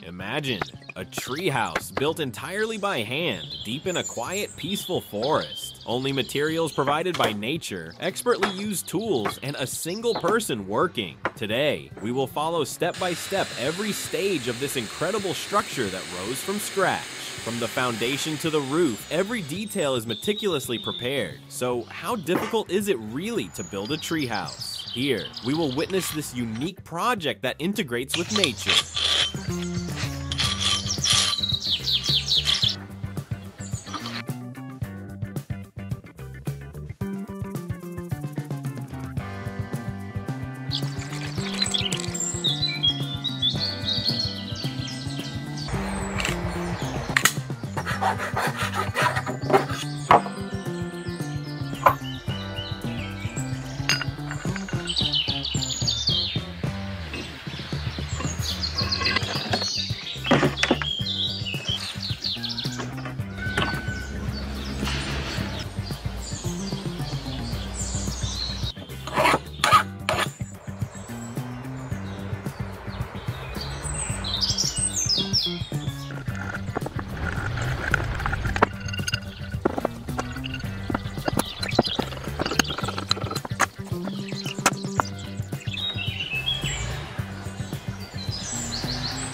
Imagine a treehouse built entirely by hand, deep in a quiet, peaceful forest. Only materials provided by nature, expertly used tools, and a single person working. Today, we will follow step by step every stage of this incredible structure that rose from scratch. From the foundation to the roof, every detail is meticulously prepared. So, how difficult is it really to build a treehouse? Here, we will witness this unique project that integrates with nature.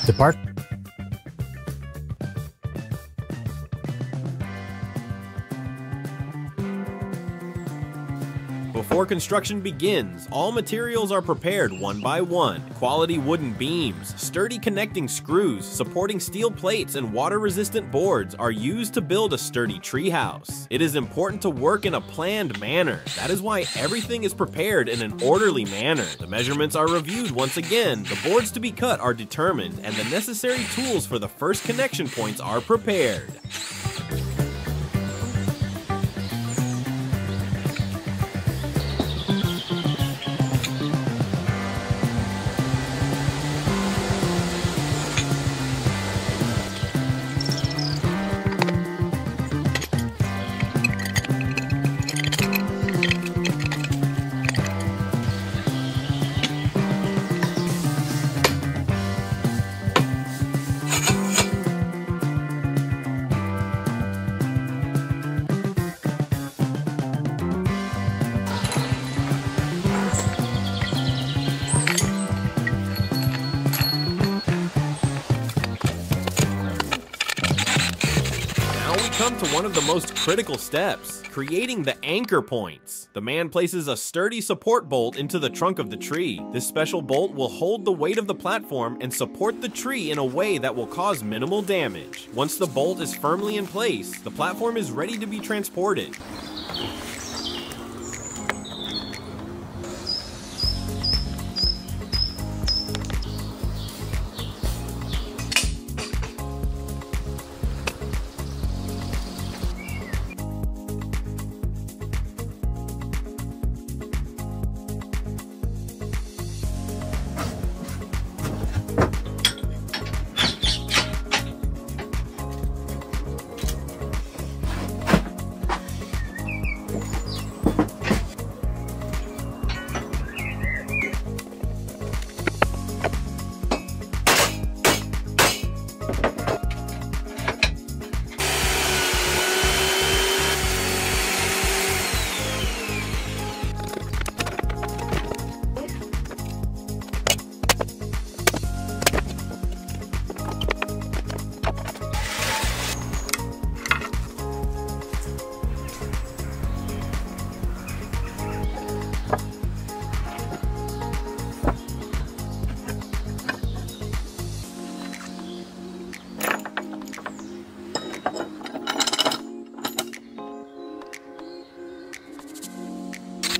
Depart. Before construction begins, all materials are prepared one by one. Quality wooden beams, sturdy connecting screws, supporting steel plates, and water-resistant boards are used to build a sturdy treehouse. It is important to work in a planned manner. That is why everything is prepared in an orderly manner. The measurements are reviewed once again, the boards to be cut are determined, and the necessary tools for the first connection points are prepared. Come to one of the most critical steps, creating the anchor points. The man places a sturdy support bolt into the trunk of the tree. This special bolt will hold the weight of the platform and support the tree in a way that will cause minimal damage. Once the bolt is firmly in place, the platform is ready to be transported.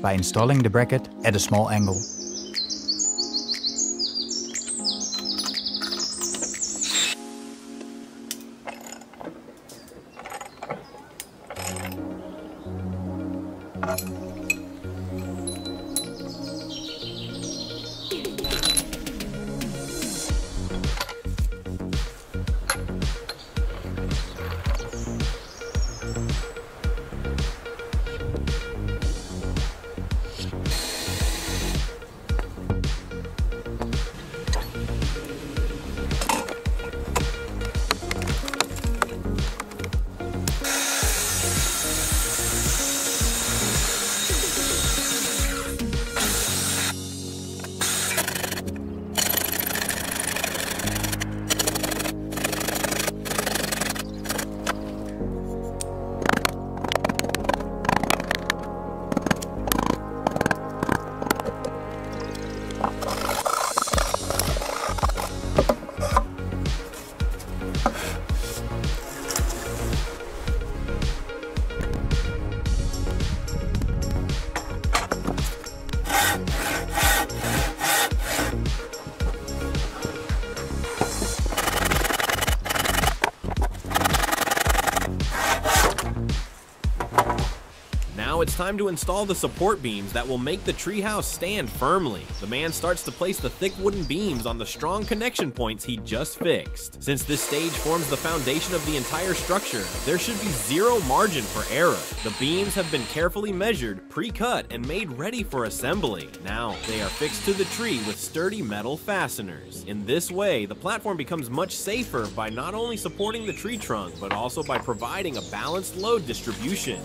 By installing the bracket at a small angle. Now it's time to install the support beams that will make the treehouse stand firmly. The man starts to place the thick wooden beams on the strong connection points he just fixed. Since this stage forms the foundation of the entire structure, there should be zero margin for error. The beams have been carefully measured, pre-cut, and made ready for assembly. Now, they are fixed to the tree with sturdy metal fasteners. In this way, the platform becomes much safer by not only supporting the tree trunk, but also by providing a balanced load distribution.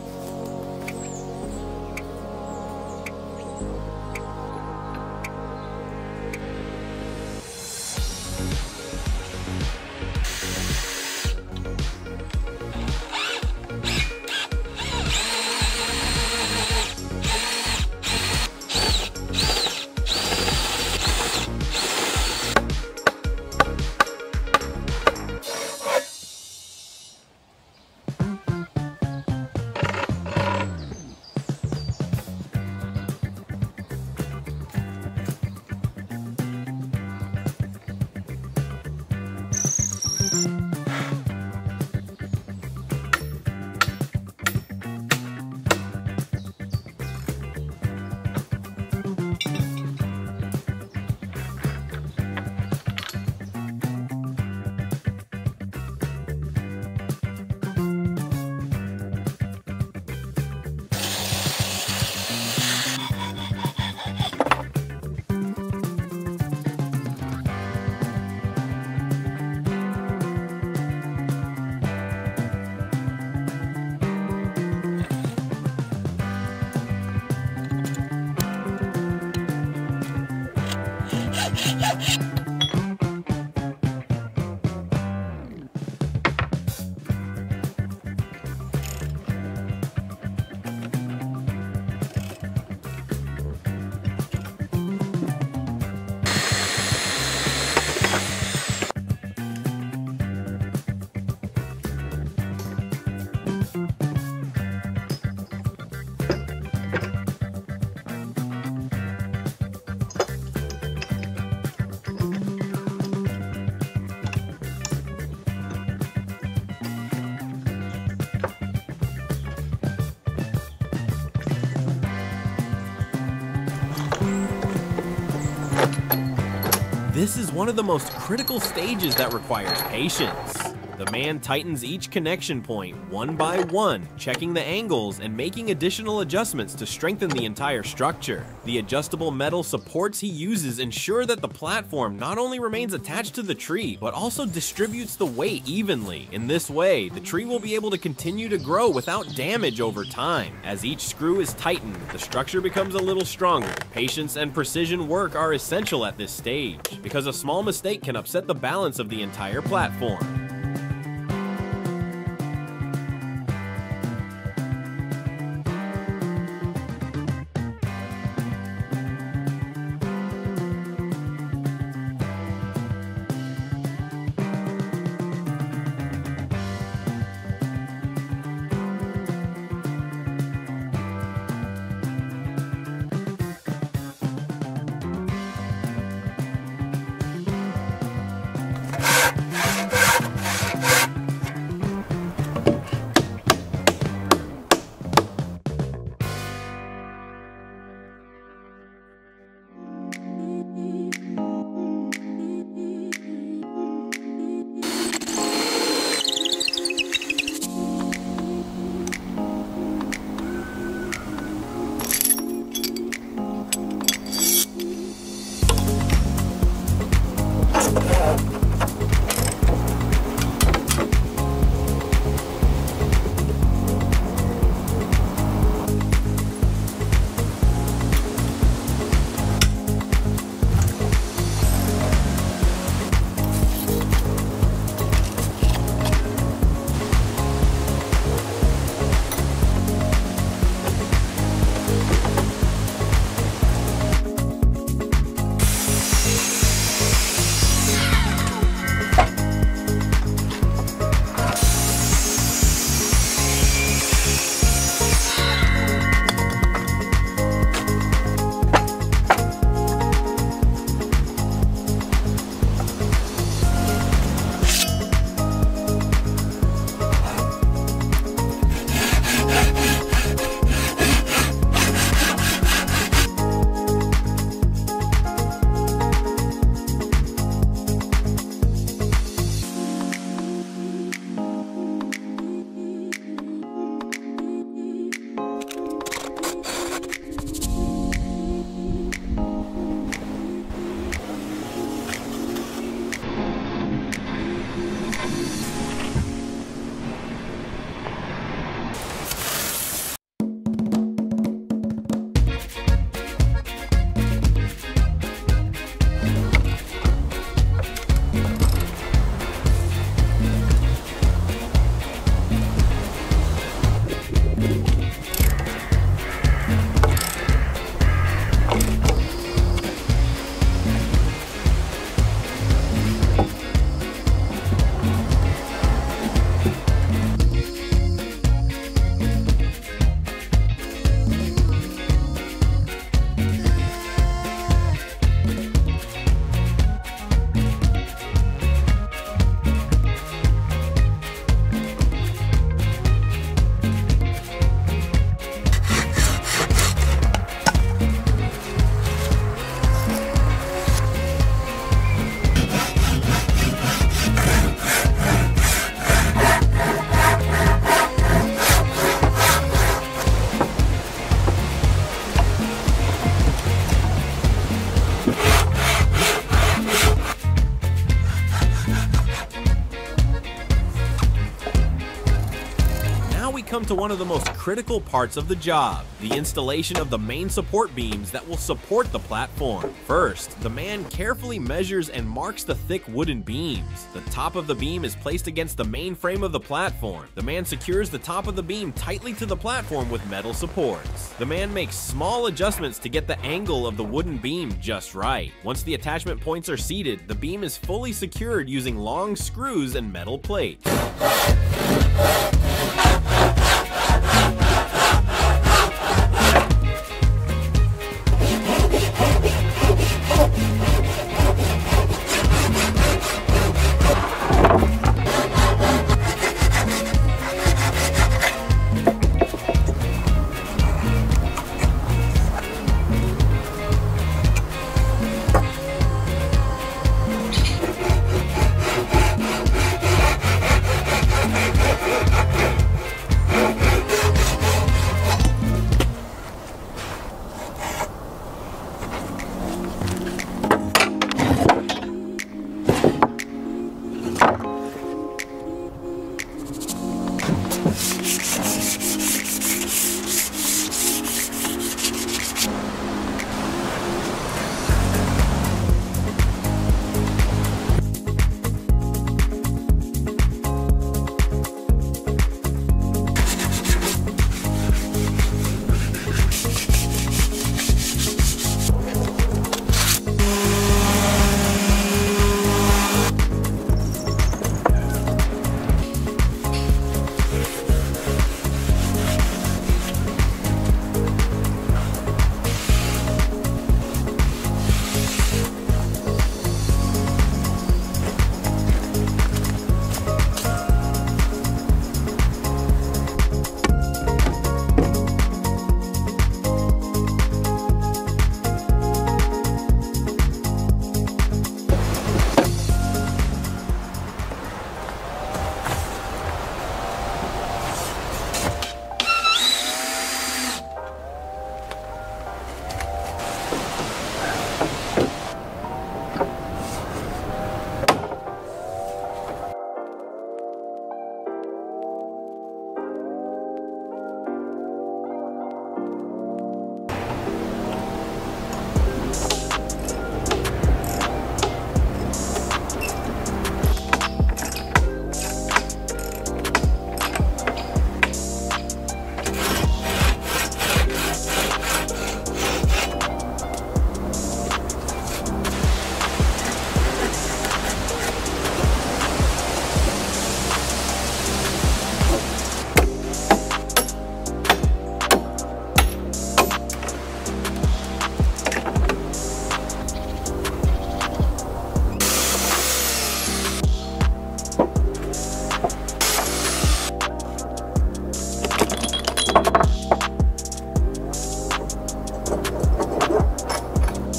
This is one of the most critical stages that requires patience. The man tightens each connection point one by one, checking the angles and making additional adjustments to strengthen the entire structure. The adjustable metal supports he uses ensure that the platform not only remains attached to the tree, but also distributes the weight evenly. In this way, the tree will be able to continue to grow without damage over time. As each screw is tightened, the structure becomes a little stronger. Patience and precision work are essential at this stage, because a small mistake can upset the balance of the entire platform. Now we come to one of the most critical parts of the job, the installation of the main support beams that will support the platform. First, the man carefully measures and marks the thick wooden beams. The top of the beam is placed against the main frame of the platform. The man secures the top of the beam tightly to the platform with metal supports. The man makes small adjustments to get the angle of the wooden beam just right. Once the attachment points are seated, the beam is fully secured using long screws and metal plates.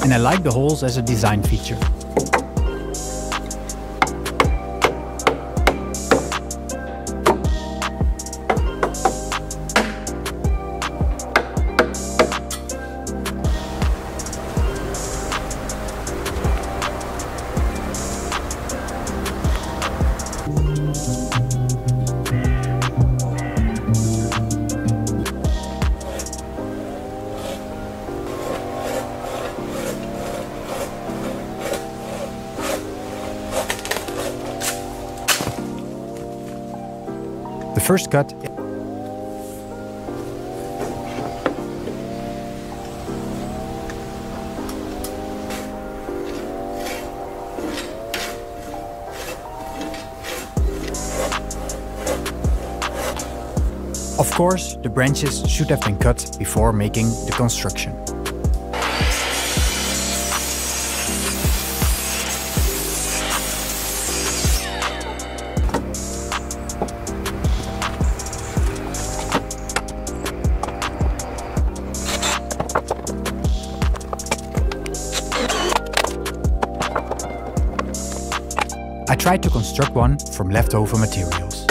And I like the holes as a design feature. The first cut Of course, the branches should have been cut before making the construction. I tried to construct one from leftover materials.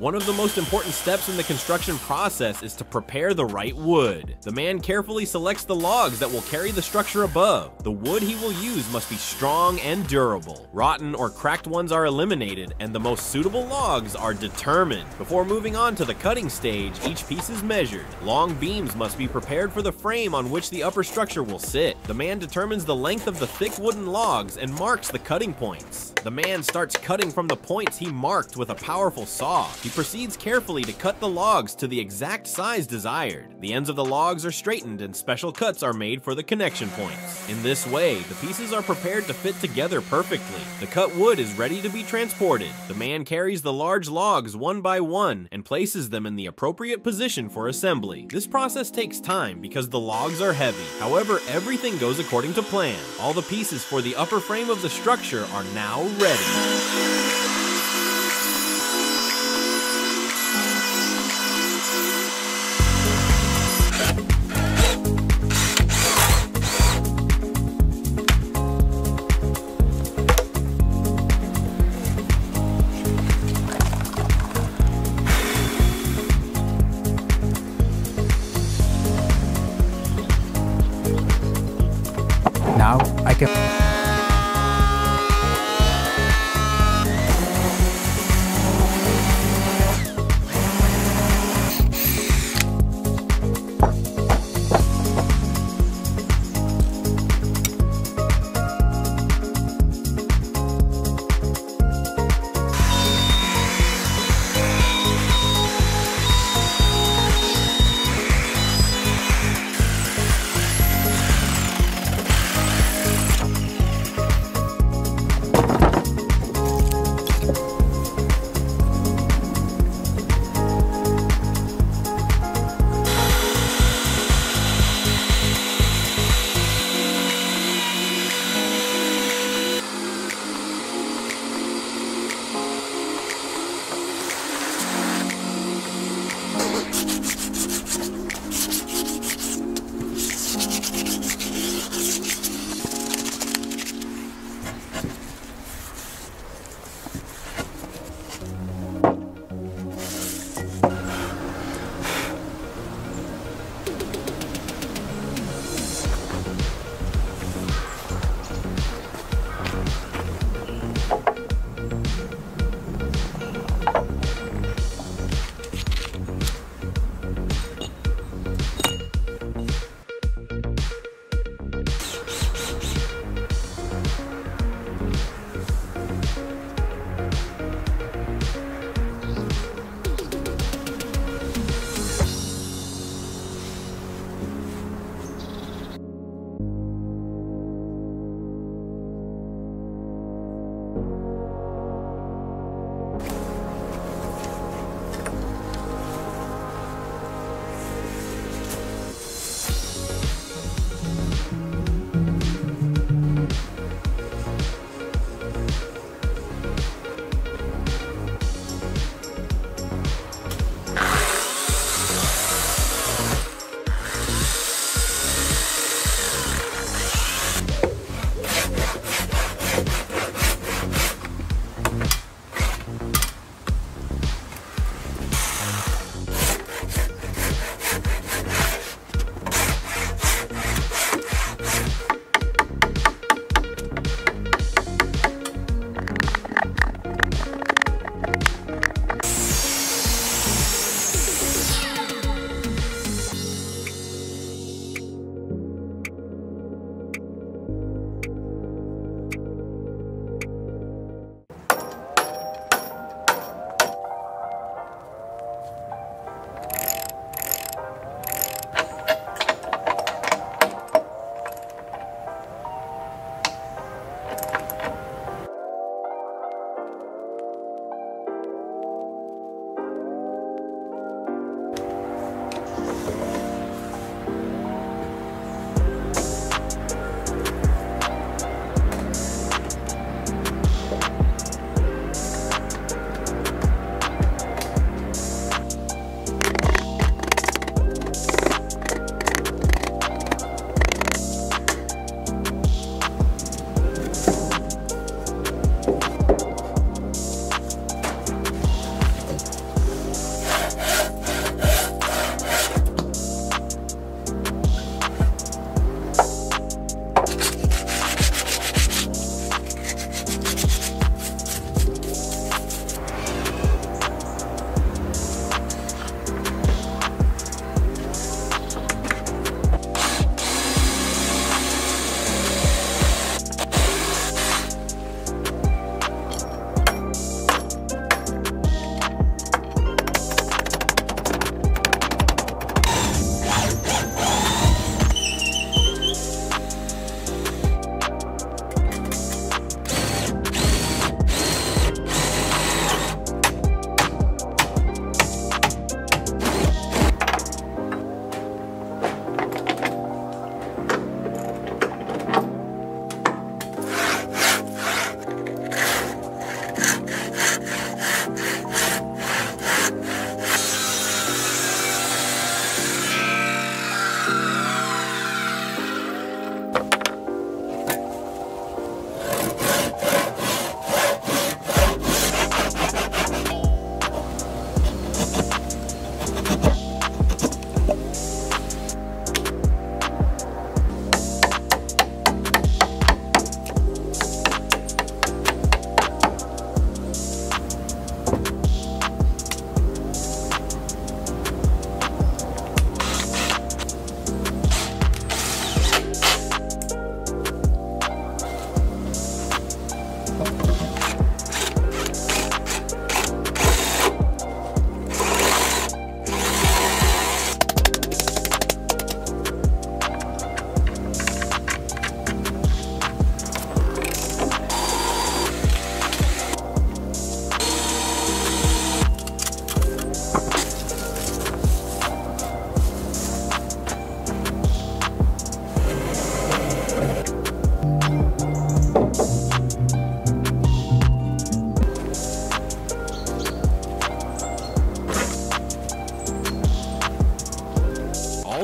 One of the most important steps in the construction process is to prepare the right wood. The man carefully selects the logs that will carry the structure above. The wood he will use must be strong and durable. Rotten or cracked ones are eliminated, and the most suitable logs are determined. Before moving on to the cutting stage, each piece is measured. Long beams must be prepared for the frame on which the upper structure will sit. The man determines the length of the thick wooden logs and marks the cutting points. The man starts cutting from the points he marked with a powerful saw. He proceeds carefully to cut the logs to the exact size desired. The ends of the logs are straightened and special cuts are made for the connection points. In this way, the pieces are prepared to fit together perfectly. The cut wood is ready to be transported. The man carries the large logs one by one and places them in the appropriate position for assembly. This process takes time because the logs are heavy. However, everything goes according to plan. All the pieces for the upper frame of the structure are now ready. Now I can...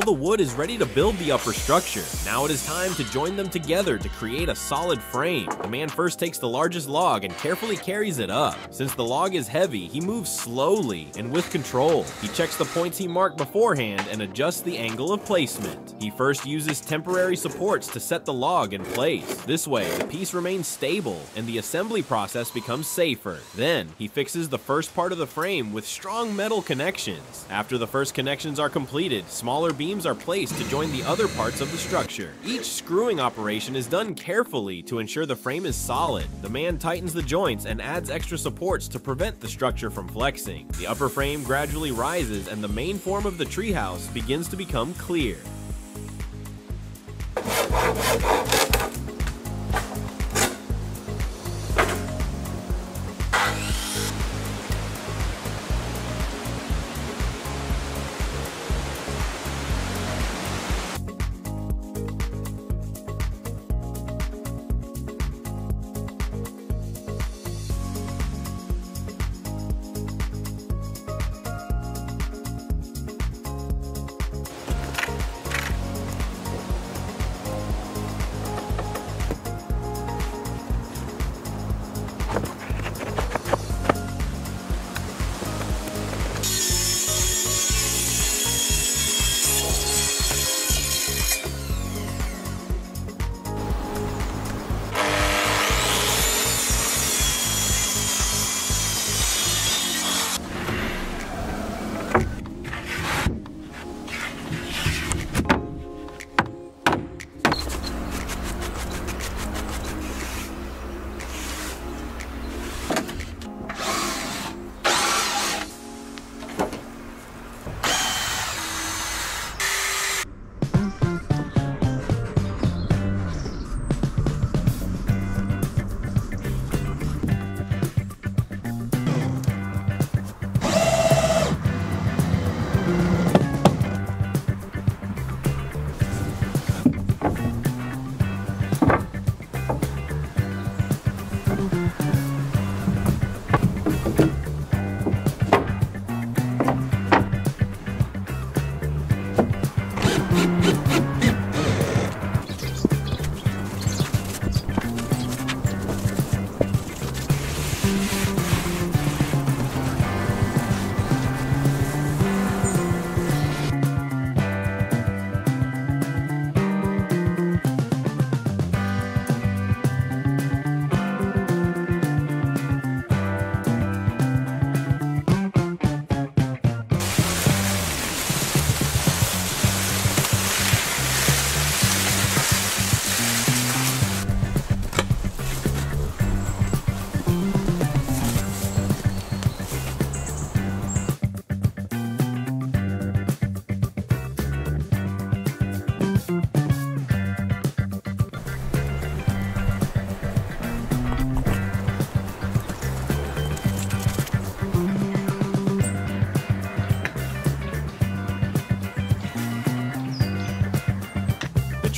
the wood is ready to build the upper structure. Now it is time to join them together to create a solid frame. The man first takes the largest log and carefully carries it up. Since the log is heavy, he moves slowly and with control. He checks the points he marked beforehand and adjusts the angle of placement. He first uses temporary supports to set the log in place. This way, the piece remains stable and the assembly process becomes safer. Then, he fixes the first part of the frame with strong metal connections. After the first connections are completed, smaller beams are placed to join the other parts of the structure. Each screwing operation is done carefully to ensure the frame is solid. The man tightens the joints and adds extra supports to prevent the structure from flexing. The upper frame gradually rises and the main form of the treehouse begins to become clear.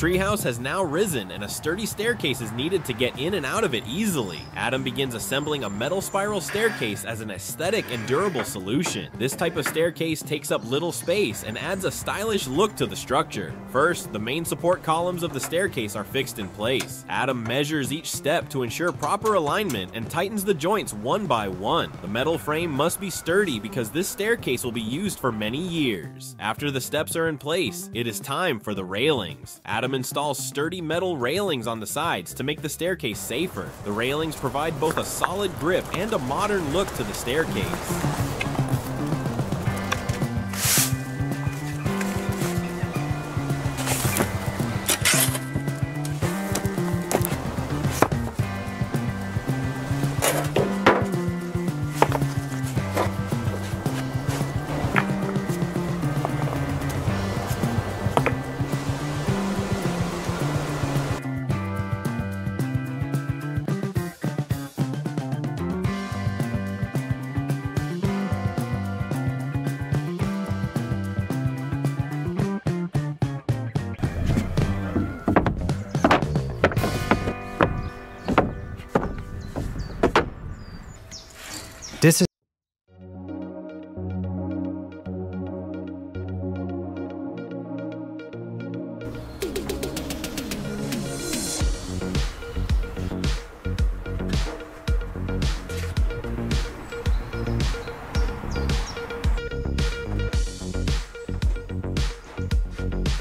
treehouse has now risen and a sturdy staircase is needed to get in and out of it easily. Adam begins assembling a metal spiral staircase as an aesthetic and durable solution. This type of staircase takes up little space and adds a stylish look to the structure. First, the main support columns of the staircase are fixed in place. Adam measures each step to ensure proper alignment and tightens the joints one by one. The metal frame must be sturdy because this staircase will be used for many years. After the steps are in place, it is time for the railings. Adam installs sturdy metal railings on the sides to make the staircase safer. The railings provide both a solid grip and a modern look to the staircase.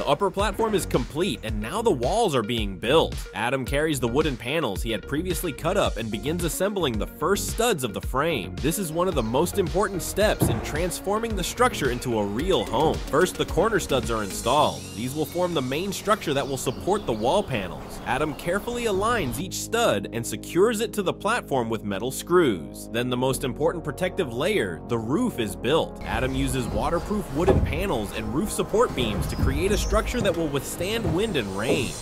The upper platform is complete, and now the walls are being built. Adam carries the wooden panels he had previously cut up and begins assembling the first studs of the frame. This is one of the most important steps in transforming the structure into a real home. First, the corner studs are installed. These will form the main structure that will support the wall panels. Adam carefully aligns each stud and secures it to the platform with metal screws. Then the most important protective layer, the roof, is built. Adam uses waterproof wooden panels and roof support beams to create a structure that will withstand wind and rain.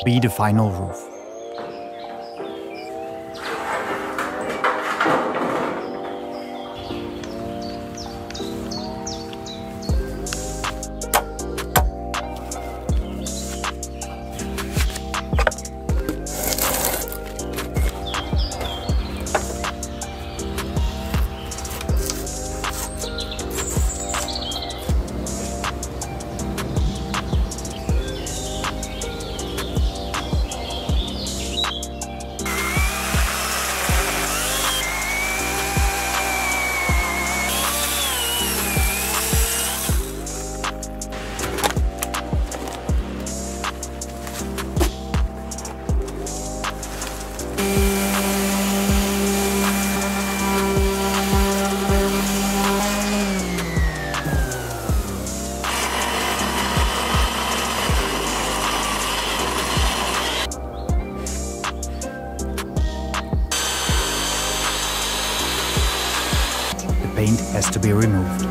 Be the final roof. Paint has to be removed.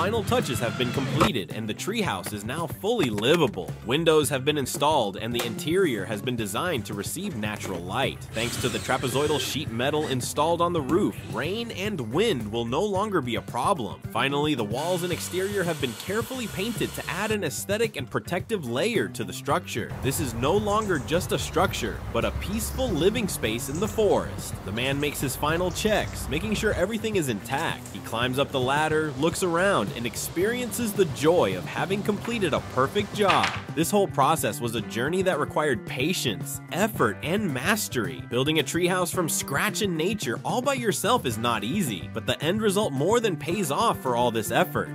final touches have been completed and the treehouse is now fully livable. Windows have been installed and the interior has been designed to receive natural light. Thanks to the trapezoidal sheet metal installed on the roof, rain and wind will no longer be a problem. Finally, the walls and exterior have been carefully painted to add an aesthetic and protective layer to the structure. This is no longer just a structure, but a peaceful living space in the forest. The man makes his final checks, making sure everything is intact. He climbs up the ladder, looks around, and experiences the joy of having completed a perfect job. This whole process was a journey that required patience, effort, and mastery. Building a treehouse from scratch in nature all by yourself is not easy, but the end result more than pays off for all this effort.